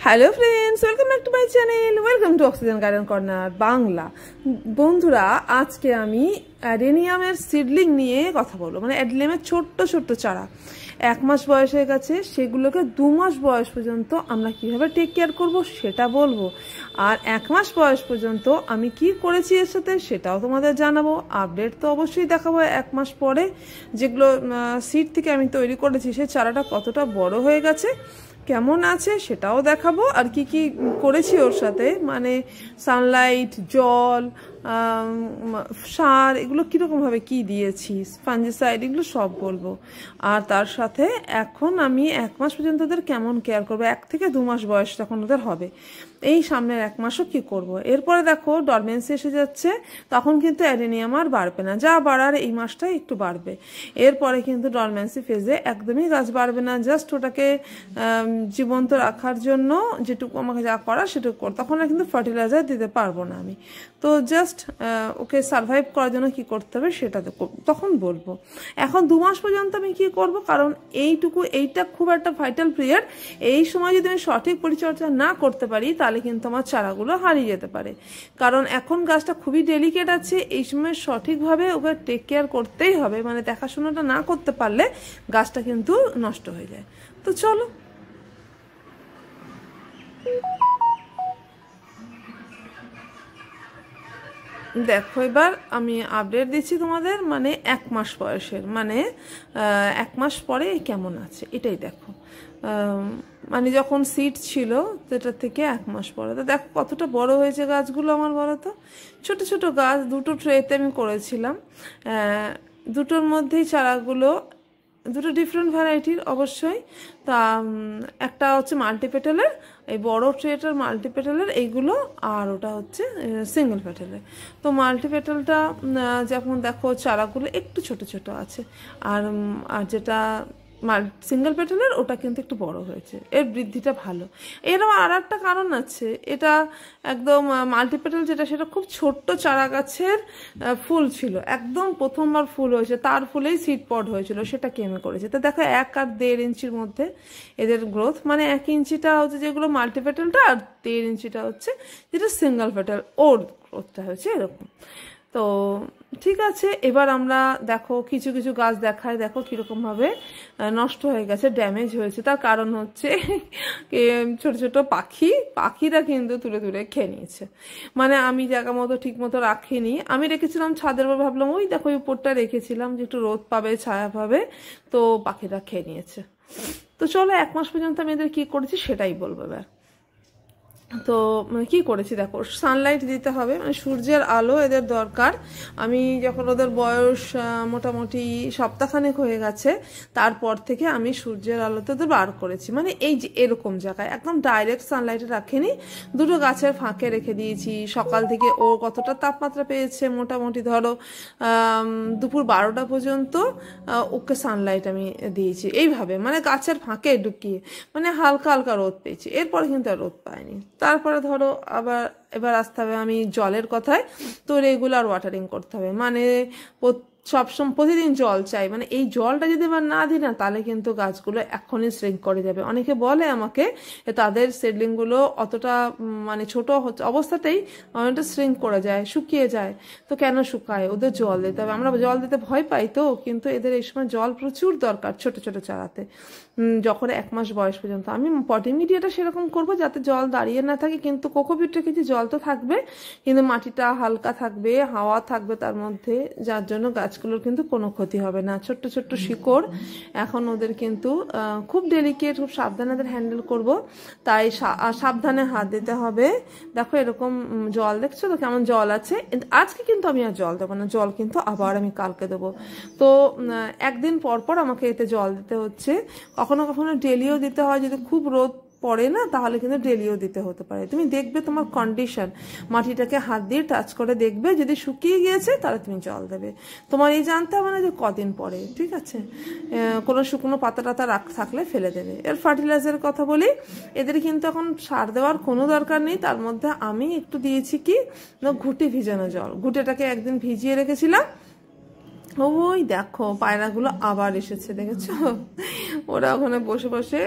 Hello friends, welcome back to my channel. Welcome to oxygen garden corner Bangla. বন্ধুরা, আজকে আমি অ্যাডেনিয়ামের seedling নিয়ে কথা বলবো। মানে অ্যাডেনিয়ামের ছোট্ট ছোট্ট চারা 1 মাস বয়স হয়ে গেছে, সেগুলোকে 2 মাস বয়স পর্যন্ত আমরা কীভাবে টেক কেয়ার করব সেটা বলবো। আর 1 মাস বয়স পর্যন্ত আমি কি করেছি এর সাথে সেটাও তোমাদের জানাবো। আপডেট তো অবশ্যই দেখাবো 1 মাস পরে, যেগুলো সিড থেকে আমি তৈরি করেছি সেই চারাটা কতটা বড় হয়ে গেছে, কেমন আছে সেটাও দেখাবো। আর কি কি করেছি ওর সাথে, মানে সানলাইট, জল, সার, এগুলো কীরকমভাবে কি দিয়েছি, ফাঞ্জিসাইড, এগুলো সব বলবো। আর তার সাথে এখন আমি 1 মাস পর্যন্ত ওদের কেমন কেয়ার করবো, 1 থেকে 2 মাস বয়স যখন ওদের হবে, এই সামনের 1 মাসও কি করব। এরপরে দেখো ডরমেন্সি এসে যাচ্ছে, তখন কিন্তু অ্যাডেনিয়াম আর বাড়বে না, যা বাড়ার এই মাসটাই একটু বাড়বে। এরপরে কিন্তু ডরমেন্সি ফেজে একদমই গাছ বাড়বে না, জাস্ট ওটাকে জীবন্ত রাখার জন্য যেটুকু আমাকে যা করা সেটুকু কর। তখন আর কিন্তু ফার্টিলাইজার দিতে পারবো না আমি, তো জাস্ট ওকে সারভাইভ করার জন্য কি করতে হবে সেটা তখন বলবো। এখন 2 মাস পর্যন্ত আমি কি করব, কারণ এইটা খুব একটা ভাইটাল পিরিয়ড। এই সময় যদি আমি সঠিক পরিচর্যা না করতে পারি তাহলে কিন্তু আমার চারাগুলো হারিয়ে যেতে পারে, কারণ এখন গাছটা খুবই ডেলিকেট আছে। এই সময় সঠিকভাবে ওকে টেক কেয়ার করতেই হবে, মানে দেখাশোনাটা না করতে পারলে গাছটা কিন্তু নষ্ট হয়ে যায়। তো চলো, দেখো এবার আমি আপডেট দিচ্ছি তোমাদের, মানে 1 মাস বয়সের, মানে 1 মাস পরে কেমন আছে এটাই দেখো। মানে যখন সিড ছিল সেটার থেকে 1 মাস পরে তো দেখো কতটা বড় হয়েছে গাছগুলো আমার, বলো তো। ছোট ছোট গাছ, 2টো ট্রেতে আমি করেছিলাম, দুটোর মধ্যেই চারাগুলো দুটো ডিফারেন্ট ভ্যারাইটির অবশ্যই। তা একটা হচ্ছে মাল্টিপেটালের, এই বড় ট্রেটার মাল্টিপেটালের এইগুলো, আর ওটা হচ্ছে সিঙ্গেল পেটালের। তো মাল্টিপেটালটা যেমন দেখো চারাগুলো একটু ছোট ছোট আছে, আর যেটা সিঙ্গেল পেটালের ওটা কিন্তু একটু বড় হয়েছে, এর বৃদ্ধিটা ভালো। এরও আর একটা কারণ আছে, এটা একদম মাল্টিপেটাল যেটা সেটা খুব ছোট্ট চারা গাছের ফুল ছিল, একদম প্রথমবার ফুল হয়েছে, তার ফুলেই সিড পড হয়েছিল, সেটা কেমে করেছে। তো দেখো 1 আর 1.5 ইঞ্চির মধ্যে এদের গ্রোথ, মানে 1 ইঞ্চিটা হচ্ছে যেগুলো মাল্টিপেটালটা, আর 1.5 ইঞ্চিটা হচ্ছে যেটা সিঙ্গেল পেটাল, ওর গ্রোথটা হয়েছে এরকম। তো ঠিক আছে, এবার আমরা দেখো কিছু কিছু গাছ দেখায়, দেখো কিরকমভাবে নষ্ট হয়ে গেছে, ড্যামেজ হয়েছে। তার কারণ হচ্ছে ছোট ছোট পাখিরা কিন্তু তুলে তুলে খেয়ে নিয়েছে। মানে আমি জায়গা মতো ঠিক মতো রাখিনি, আমি রেখেছিলাম ছাদের উপর, ভাবলাম ওই দেখো ওই উপরটা রেখেছিলাম যে একটু রোদ পাবে, ছায়া পাবে, তো পাখিরা খেয়ে নিয়েছে। তো চলো 1 মাস পর্যন্ত আমি এদের কি করেছি সেটাই বলবো এবার। তো কি করেছি দেখো, সানলাইট দিতে হবে, মানে সূর্যের আলো এদের দরকার। আমি যখন ওদের বয়স মোটামুটি সপ্তাহখানেক হয়ে গেছে, তারপর থেকে আমি সূর্যের আলোতে ওদের বার করেছি, মানে এই যে এরকম জায়গায় একদম ডাইরেক্ট সানলাইটে রাখিনি, দুটো গাছের ফাঁকে রেখে দিয়েছি। সকাল থেকে ও কতটা তাপমাত্রা পেয়েছে, মোটামুটি ধরো দুপুর 12টা পর্যন্ত ওকে সানলাইট আমি দিয়েছি এইভাবে, মানে গাছের ফাঁকে ঢুকিয়ে, মানে হালকা হালকা রোদ পেয়েছি। এরপরে কিন্তু আর রোদ পাইনি। তারপরে ধরো এবার আসতে হবে আমি জলের কথায়। তো রেগুলার ওয়াটারিং করতে হবে, মানে সবসময় প্রতিদিন জল চাই, মানে এই জলটা যদি এবার না দিই না তাহলে কিন্তু গাছগুলো এখনই শ্রিঙ্ক করে যাবে। অনেকে বলে আমাকে তাদের সিডলিংগুলো অতটা মানে ছোট অবস্থাতেই অনেকটা শ্রিঙ্ক করে যায়, শুকিয়ে যায়। তো কেন শুকায়, ওদের জল দিতে হবে। আমরা জল দিতে ভয় পাই তো, কিন্তু এদের এই সময় জল প্রচুর দরকার ছোট ছোট চারাতে, যখন 1 মাস বয়স পর্যন্ত। আমি পটি মিডিয়াটা সেরকম করবো যাতে জল দাঁড়িয়ে না থাকে, কিন্তু কোকোপিট রেখেছি, জল তো থাকবে কিন্তু মাটিটা হালকা থাকবে, হাওয়া থাকবে তার মধ্যে, যার জন্য গাছগুলোর কিন্তু কোনো ক্ষতি হবে না। ছোট্ট ছোট্ট শিকড়, এখন ওদের কিন্তু খুব ডেলিকেট, খুব সাবধানে ওদের হ্যান্ডেল করব, তাই সাবধানে হাত দিতে হবে। দেখো এরকম জল দেখছো তো কেমন জল আছে। আজকে কিন্তু আমি আর জল দেবো না, জল কিন্তু আবার আমি কালকে দেবো। তো একদিন পর পর আমাকে এতে জল দিতে হচ্ছে, কখনো কখনো ডেলিও দিতে হয়, যদি খুব রোদ পড়ে না তাহলে কিন্তু ডেলিও দিতে হতে পারে। তুমি দেখবে তোমার কন্ডিশন, মাটিটাকে হাত দিয়ে টাচ করে দেখবে, যদি শুকিয়ে গিয়েছে তাহলে তুমি জল দেবে। তোমার এই জানতে হবে না যে কদিন পরে, ঠিক আছে। কোনো শুকনো পাতা টাতা থাকলে ফেলে দেবে। এর ফার্টিলাইজারের কথা বলি, এদের কিন্তু এখন সার দেওয়ার কোনো দরকার নেই। তার মধ্যে আমি একটু দিয়েছি কি, ঘুটে ভিজানো জল, ঘুটেটাকে একদিন ভিজিয়ে রেখেছিলাম, ওই দেখো পায়রাগুলো আবার এসেছে, দেখেছো? ওরা ওখানে বসে বসে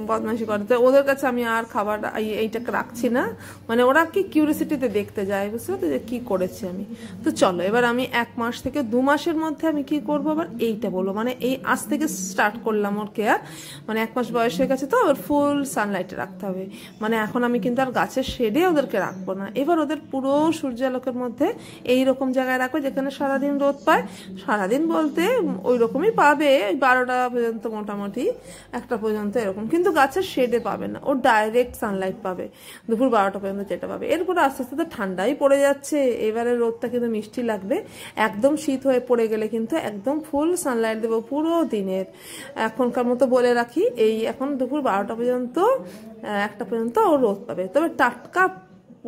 বদমাইশি করতে, ওদের কাছে আমি আর খাবার এইটাকে রাখছি না, মানে ওরা কি কিউরিয়াসিটিতে দেখতে যায়, বুঝতে পারছো যে কি করেছি আমি। তো চলো এবার আমি 1 মাস থেকে 2 মাসের মধ্যে আমি কি করব আবার এইটা বলো, মানে এই আজ থেকে স্টার্ট করলাম ওর কেয়ার, মানে 1 মাস বয়স হয়ে গেছে তো ওর ফুল সানলাইটে রাখতে হবে, মানে এখন আমি কিন্তু আর গাছের শেডে ওদেরকে রাখবো না, এবার ওদের পুরো সূর্যালোকের মধ্যে এইরকম জায়গায় রাখবো যেখানে সারাদিন রোদ পায়, সারাদিন বলতে ওই রকমই পাবে, 12টা পর্যন্ত মোটামুটি 1টা পর্যন্ত এরকম, কিন্তু গাছের শেডে পাবে না, ও ডাইরেক্ট সানলাইট পাবে দুপুর 12টা পর্যন্ত যেটা পাবে। এরপরে আস্তে আস্তে তো ঠান্ডাই পড়ে যাচ্ছে, এবারে রোদটা কিন্তু মিষ্টি লাগবে, একদম শীত হয়ে পড়ে গেলে কিন্তু একদম ফুল সানলাইট দেবো পুরো দিনের। এখনকার মতো বলে রাখি এই এখন দুপুর 12টা পর্যন্ত 1টা পর্যন্ত ও রোদ পাবে, তবে টাটকা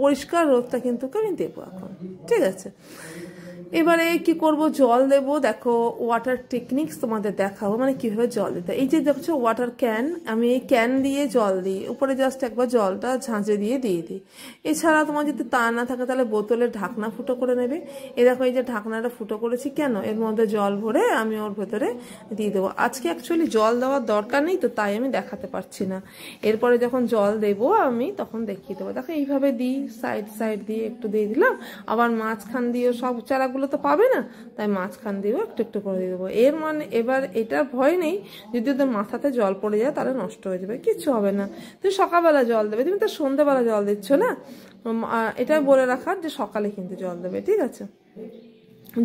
পরিষ্কার রোদটা কিন্তু আমি দেবো এখন, ঠিক আছে? এবারে কি করব, জল দেব, দেখো ওয়াটার টেকনিক্স তোমাদের দেখাবো, মানে কিভাবে জল দিতে। এই যে দেখছো ওয়াটার ক্যান, আমি এই ক্যান দিয়ে জল দিই, উপরে জাস্ট একবার জলটা ঝাঁঝে দিয়ে দিই। এছাড়া তোমার যদি তা না থাকে তাহলে বোতলের ঢাকনা ফুটো করে নেবে। এই দেখো এই যে ঢাকনাটা ফুটো করেছি কেন, এর মধ্যে জল ভরে আমি ওর ভেতরে দিয়ে দেবো। আজকে অ্যাকচুয়ালি জল দেওয়ার দরকার নেই তো তাই আমি দেখাতে পারছি না, এরপরে যখন জল দেবো আমি তখন দেখিয়ে দেবো। দেখো এইভাবে দিই, সাইড সাইড দিয়ে একটু দিয়ে দিলাম, আবার মাঝখান দিয়েও সব চারাগুলো তো পাবে না, তাই মাঝখান দিয়েও একটু একটু করে দিয়ে দেবো। এর মানে এবার এটার ভয় নেই, যদি ওদের মাথাতে জল পড়ে যায় তাহলে নষ্ট হয়ে যাবে, কিচ্ছু হবে না। তুমি সকালবেলা জল দেবে, তুমি তো সন্ধ্যাবেলা জল দিচ্ছ না, এটা বলে রাখার যে সকালে কিন্তু জল দেবে, ঠিক আছে?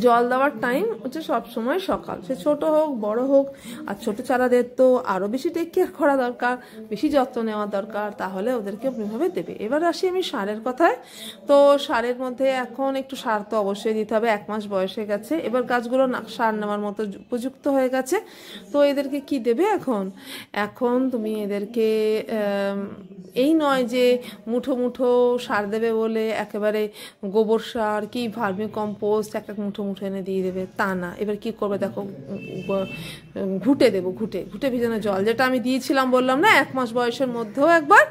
জল দেওয়ার টাইম হচ্ছে সবসময় সকাল, সে ছোট হোক বড় হোক, আর ছোট চারাদের তো আরও বেশি টেক কেয়ার করা দরকার, বেশি যত্ন নেওয়া দরকার, তাহলে ওদেরকে ওইভাবে দেবে। এবার আসি আমি সারের কথায়। তো সারের মধ্যে এখন একটু সার তো অবশ্যই দিতে হবে, 1 মাস বয়স হয়ে গেছে, এবার গাছগুলো সার নেওয়ার মতো উপযুক্ত হয়ে গেছে। তো এদেরকে কি দেবে এখন, এখন তুমি এদেরকে এই নয় যে মুঠো মুঠো সার দেবে বলে একেবারে গোবর সার কি ভার্মি কম্পোস্ট একটা মুঠো মুঠো এনে দিয়ে দেবে, তা না। এবার কি করবে দেখো, ঘুটে দেবো, ঘুটে ঘুটে ভিজানো জল, যেটা আমি দিয়েছিলাম বললাম না 1 মাস বয়সের মধ্যেও একবার,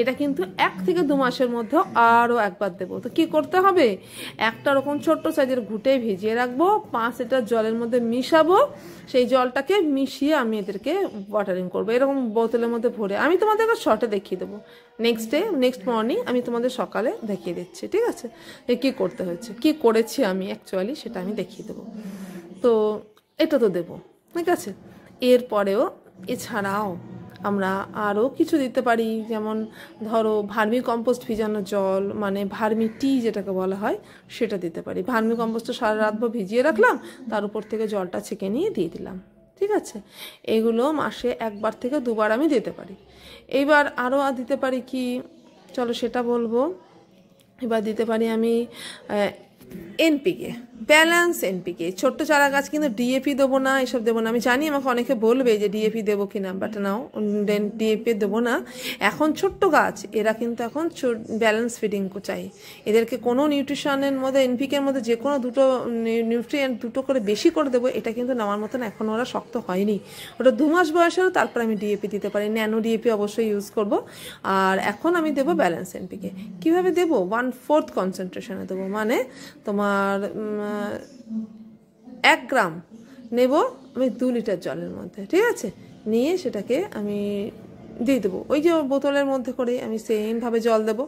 এটা কিন্তু 1 থেকে 2 মাসের মধ্যেও আরও একবার দেবো। তো কি করতে হবে, একটা রকম ছোট্ট সাইজের ঘুটে ভিজিয়ে রাখবো, 5 লিটার জলের মধ্যে মিশাবো, সেই জলটাকে মিশিয়ে আমি এদেরকে ওয়াটারিং করবো এরকম বোতলের মধ্যে ভরে। আমি তোমাদেরকে শর্টে দেখিয়ে দেবো, নেক্সট মর্নিং আমি তোমাদের সকালে দেখিয়ে দিচ্ছি, ঠিক আছে? কি করতে হয়েছে, কি করেছি আমি অ্যাকচুয়ালি সেটা আমি দেখিয়ে দেবো। তো এটা তো দেবো, ঠিক আছে? এরপরেও এছাড়াও আমরা আরও কিছু দিতে পারি, যেমন ধরো ভার্মি কম্পোস্ট ভিজানো জল, মানে ভার্মি টি যেটাকে বলা হয় সেটা দিতে পারি। ভার্মি কম্পোস্টটা সারা রাতভর ভিজিয়ে রাখলাম, তার উপর থেকে জলটা ছেঁকে নিয়ে দিয়ে দিলাম, ঠিক আছে? এগুলো মাসে 1বার থেকে 2বার আমি দিতে পারি। এইবার আরও দিতে পারি কি, চলো সেটা বলবো। এবার দিতে পারি আমি এনপিকে, ব্যালেন্স এনপিকে। ছোট্ট চারা গাছ কিন্তু ডিএপি দেবো না, এসব দেবো না। আমি জানি আমাকে অনেকে বলবে যে ডিএপি দেবো কিনা, বাট নাও, ডিএপি দেবো না। এখন ছোট্ট গাছ, এরা কিন্তু এখন ব্যালেন্স ফিডিং চাই, এদেরকে কোনো নিউট্রিশনের মধ্যে এনপিকের মধ্যে যে কোনো দুটো নিউট্রিয়েন্ট দুটো করে বেশি করে দেবো, এটা কিন্তু নেওয়ার মতন এখন ওরা শক্ত হয়নি। ওটা 2 মাস বয়সেও তারপর আমি ডিএপি দিতে পারি, ন্যানো ডিএপি অবশ্যই ইউজ করব। আর এখন আমি দেবো ব্যালেন্স এনপিকে। কীভাবে দেবো, 1/4 কনসেন্ট্রেশনে দেবো, মানে তোমার 1 গ্রাম নেব আমি 2 লিটার জলের মধ্যে, ঠিক আছে? নিয়ে সেটাকে আমি দিয়ে দেবো ওই যে বোতলের মধ্যে করে, আমি সেমভাবে জল দেবো,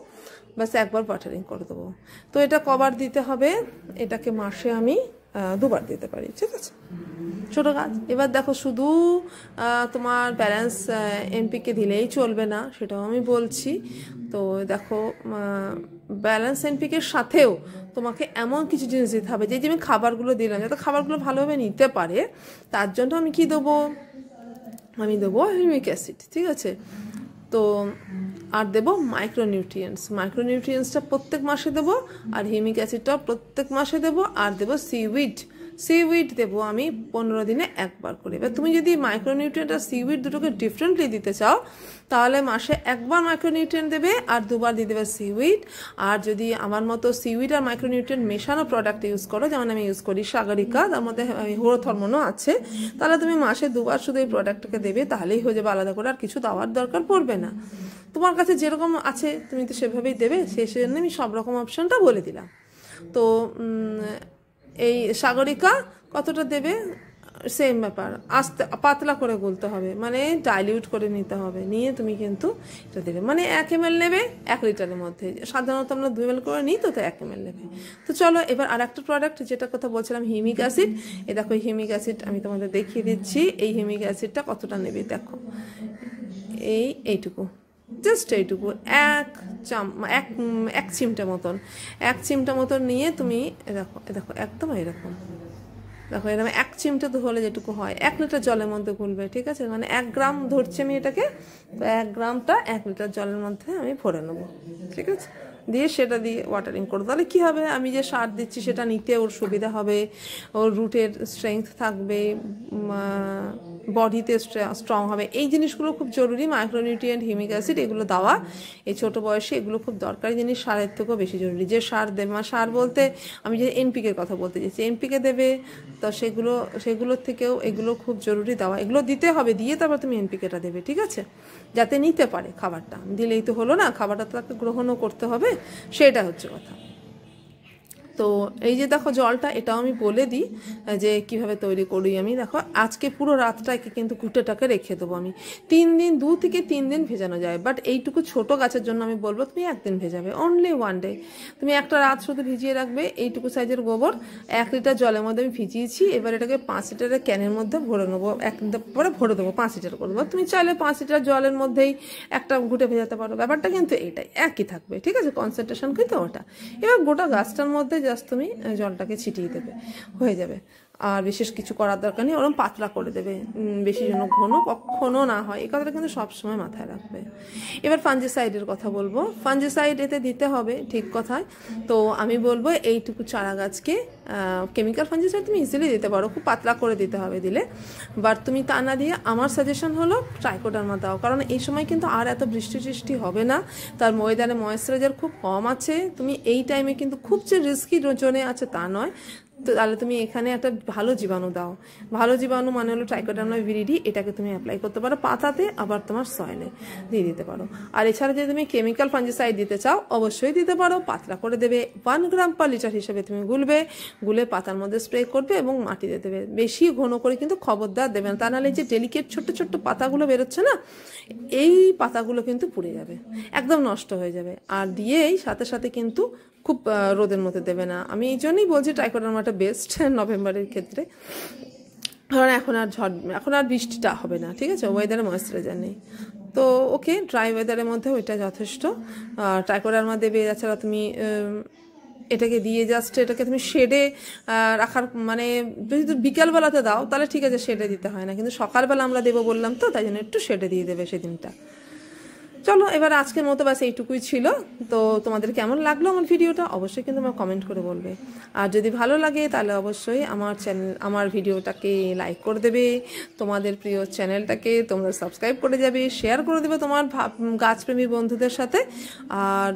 বাস একবার ওয়াটারিং করে দেবো। তো এটা কবার দিতে হবে, এটাকে মাসে আমি 2বার দিতে পারি, ঠিক আছে? ছোটো গাছ। এবার দেখো শুধু তোমার ব্যালেন্স এনপিকে দিলেই চলবে না, সেটাও আমি বলছি। তো দেখো ব্যালেন্স এনপিকের সাথেও তোমাকে এমন কিছু জিনিস দিতে হবে যে আমি খাবারগুলো দিলাম যাতে খাবারগুলো ভালোভাবে নিতে পারে, তার জন্য আমি কি দেবো, আমি দেবো হিউমিক অ্যাসিড, ঠিক আছে? তো আর দেবো মাইক্রোনিউট্রিয়েন্টসটা প্রত্যেক মাসে দেবো, আর হিউমিক অ্যাসিডটাও প্রত্যেক মাসে দেবো, আর দেবো সিউইড দেবো আমি 15 দিনে 1বার করে। এবার তুমি যদি মাইক্রোনিউট্রিয়েন্ট আর সিউইড দুটোকে ডিফারেন্টলি দিতে চাও, তাহলে মাসে 1বার মাইক্রোনিউট্রিয়েন্ট দেবে আর 2বার দিয়ে দেবে সিউইড। আর যদি আমার মতো সিউইড আর মাইক্রোনিউট্রিয়েন্ট মেশানো প্রোডাক্ট ইউজ করো, যেমন আমি ইউজ করি সাগরিকা, তার মধ্যে হোরোথর্মোনও আছে, তাহলে তুমি মাসে 2বার শুধু এই প্রোডাক্টটাকে দেবে, তাহলেই হয়ে যাবে, আলাদা করে আর কিছু দেওয়ার দরকার পড়বে না। তোমার কাছে যেরকম আছে তুমি তো সেভাবেই দেবে, সেই জন্য আমি সব রকম অপশনটা বলে দিলাম। তো এই সাগরিকা কতটা দেবে সেম ব্যাপার, আস্তে পাতলা করে গুলতে হবে, মানে ডাইলিউট করে নিতে হবে, নিয়ে তুমি কিন্তু এটা দেবে, মানে 1 ml নেবে 1 লিটারের মধ্যে, সাধারণত আমরা 2 ml করে নিই, তো 1 ml নেবে। তো চলো এবার আর একটা প্রোডাক্ট যেটা কথা বলছিলাম, হিউমিক অ্যাসিড। এই দেখো হিউমিক অ্যাসিড আমি তোমাদের দেখিয়ে দিচ্ছি। এই হিউমিক অ্যাসিডটা কতটা নেবে দেখো, এইটুকু, জাস্ট এইটুকু, এক চিমটা মতন, 1 চিমটা মতন নিয়ে তুমি দেখো দেখো একদম এরকম, দেখো এরকম 1 চিমটা তো হলে যেটুকু হয় 1 লিটার জলের মধ্যে গুলবে, ঠিক আছে, মানে 1 গ্রাম ধরছি আমি এটাকে, তো 1 গ্রামটা 1 লিটার জলের মধ্যে আমি ভরে নেবো, ঠিক আছে, দিয়ে সেটা দিয়ে ওয়াটারিং করবো। তাহলে কী হবে, আমি যে সার দিচ্ছি সেটা নিতে ওর সুবিধা হবে, ওর রুটের স্ট্রেংথ থাকবে, বডিতে স্ট্রং হবে, এই জিনিসগুলো খুব জরুরি। মাইক্রোনিউট্রিয়েন্ট, হিউমিক অ্যাসিড এগুলো দেওয়া এই ছোটো বয়সে এগুলো খুব দরকারি জিনিস, সারের থেকেও বেশি জরুরি। যে সার দেবে, মানে সার বলতে আমি যে এনপিকের কথা বলতে চাইছি, এনপিকে দেবে, তো সেগুলোর থেকেও এগুলো খুব জরুরি দেওয়া, এগুলো দিতে হবে, দিয়ে তারপর তুমি এনপিকেটা দেবে, ঠিক আছে, যাতে নিতে পারে খাবারটা, দিলেই তো হলো না, খাবারটা তো তাকে গ্রহণও করতে হবে, সেটা হচ্ছে কথা। তো এই যে দেখো জলটা, এটাও আমি বলে দিই যে কিভাবে তৈরি করি আমি। দেখো আজকে পুরো রাতটাকে কিন্তু কুটেটাকে রেখে দেবো আমি 3 দিন, 2 থেকে 3 দিন ভেজানো যায়, বাট এইটুকু ছোট গাছের জন্য আমি বলবো তুমি 1 দিন ভেজাবে, অনলি 1 ডে। তুমি একটা রাত শুধু ভিজিয়ে রাখবে। এইটুকু সাইজের গোবর 1 লিটার জলের মধ্যে আমি ভিজিয়েছি, এবার এটাকে 5 লিটারের ক্যানের মধ্যে ভরে নেবো, 1 লিটার পরে ভরে দেবো, 5 লিটার করে দেবো। তুমি চাইলে 5 লিটার জলের মধ্যেই একটা ঘুটে ভেজাতে পারো, ব্যাপারটা কিন্তু এইটাই একই থাকবে, ঠিক আছে, কনসেন্ট্রেশন কিন্তু ওটা। এবার গোটা গাছটার মধ্যে জাস্ট তুমি জলটাকে ছিটিয়ে দেবে, হয়ে যাবে। আর বিশেষ কিছু করার দরকার নেই, ওরকম পাতলা করে দেবে, বেশি যেন ঘন কখনো না হয়, এই কথাটা কিন্তু সবসময় মাথায় রাখবে। এবার ফাঞ্জিসাইডের কথা বলবো। ফাঞ্জিসাইড এতে দিতে হবে, ঠিক কথায়। তো আমি বলবো এইটুকু চারা গাছকে কেমিক্যাল ফাঞ্জিসাইড তুমি ইজিলি দিতে পারো, খুব পাতলা করে দিতে হবে দিলে, বাট তুমি তা না দিয়ে আমার সাজেশন হলো ট্রাইকোডার্মা দাও, কারণ এই সময় কিন্তু আর এত বৃষ্টি হবে না, তার ওয়েদারে ময়েশ্চারাইজার খুব কম আছে, তুমি এই টাইমে কিন্তু খুব যে রিস্কি জোনে আছে তা নয়। তো তাহলে তুমি এখানে একটা ভালো জীবাণু দাও, ভালো জীবাণু মানে হলো ট্রাইকোডার্মা ভিরিডি, এটাকে তুমি অ্যাপ্লাই করতে পারো পাতাতে, আবার তোমার সয়েলে দিয়ে দিতে পারো। আর এছাড়া যদি তুমি কেমিক্যাল ফাঞ্জিসাইড দিতে চাও অবশ্যই দিতে পারো, পাতলা করে দেবে, 1 গ্রাম পার লিটার হিসেবে তুমি গুলে পাতার মধ্যে স্প্রে করবে এবং মাটিতে দেবে, বেশি ঘন করে কিন্তু খবরদার দেবে না, তা নাহলে যে ডেলিকেট ছোট্ট ছোট্ট পাতাগুলো বেরোচ্ছে না, এই পাতাগুলো কিন্তু পুড়ে যাবে, একদম নষ্ট হয়ে যাবে। আর দিয়েই সাথে সাথে কিন্তু খুব রোদের মধ্যে দেবে না, আমি এই জন্যই বলছি ট্রাইকোডার্মাটা বেস্ট নভেম্বরের ক্ষেত্রে, কারণ এখন আর বৃষ্টিটা হবে না, ঠিক আছে, ওয়েদারে ময়েশ্চারাইজার নেই। তো ওকে, ড্রাই ওয়েদারের মধ্যে ওইটা যথেষ্ট। ট্রাইকোডার্মা দেবে, এছাড়া তুমি এটাকে দিয়ে জাস্ট এটাকে তুমি শেডে রাখার, মানে যদি বিকালবেলাতে দাও তাহলে ঠিক আছে, শেডে দিতে হয় না, কিন্তু সকালবেলা আমরা দেবো বললাম তো, তাই জন্য একটু শেডে দিয়ে দেবে সেদিনটা। চলো এবার আজকের মতো ব্যাস এইটুকুই ছিল। তো তোমাদের কেমন লাগলো আমার ভিডিওটা অবশ্যই কিন্তু আমার কমেন্ট করে বলবে, আর যদি ভালো লাগে তাহলে অবশ্যই আমার ভিডিওটাকে লাইক করে দেবে, তোমাদের প্রিয় চ্যানেলটাকে তোমরা সাবস্ক্রাইব করে যাবে, শেয়ার করে দেবে তোমার গাছপ্রেমী বন্ধুদের সাথে, আর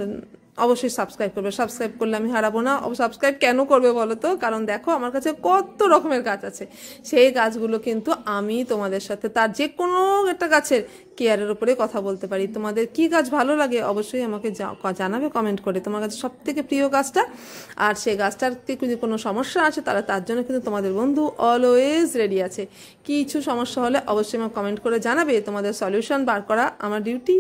অবশ্যই সাবস্ক্রাইব করবে। সাবস্ক্রাইব করলে আমি হারাবো না। সাবস্ক্রাইব কেন করবে বলো তো, কারণ দেখো আমার কাছে কত রকমের গাছ আছে, সেই গাছগুলো কিন্তু আমি তোমাদের সাথে তার যে কোনো একটা গাছের কেয়ারের উপরে কথা বলতে পারি। তোমাদের কি গাছ ভালো লাগে অবশ্যই আমাকে জানাবে কমেন্ট করে, তোমার কাছে সব থেকে প্রিয় গাছটা, আর সেই গাছটার যদি কোনো সমস্যা আছে তাহলে তার জন্য কিন্তু তোমাদের বন্ধু অলওয়েজ রেডি আছে। কিছু সমস্যা হলে অবশ্যই আমাকে কমেন্ট করে জানাবে, তোমাদের সলিউশন বার করা আমার ডিউটি।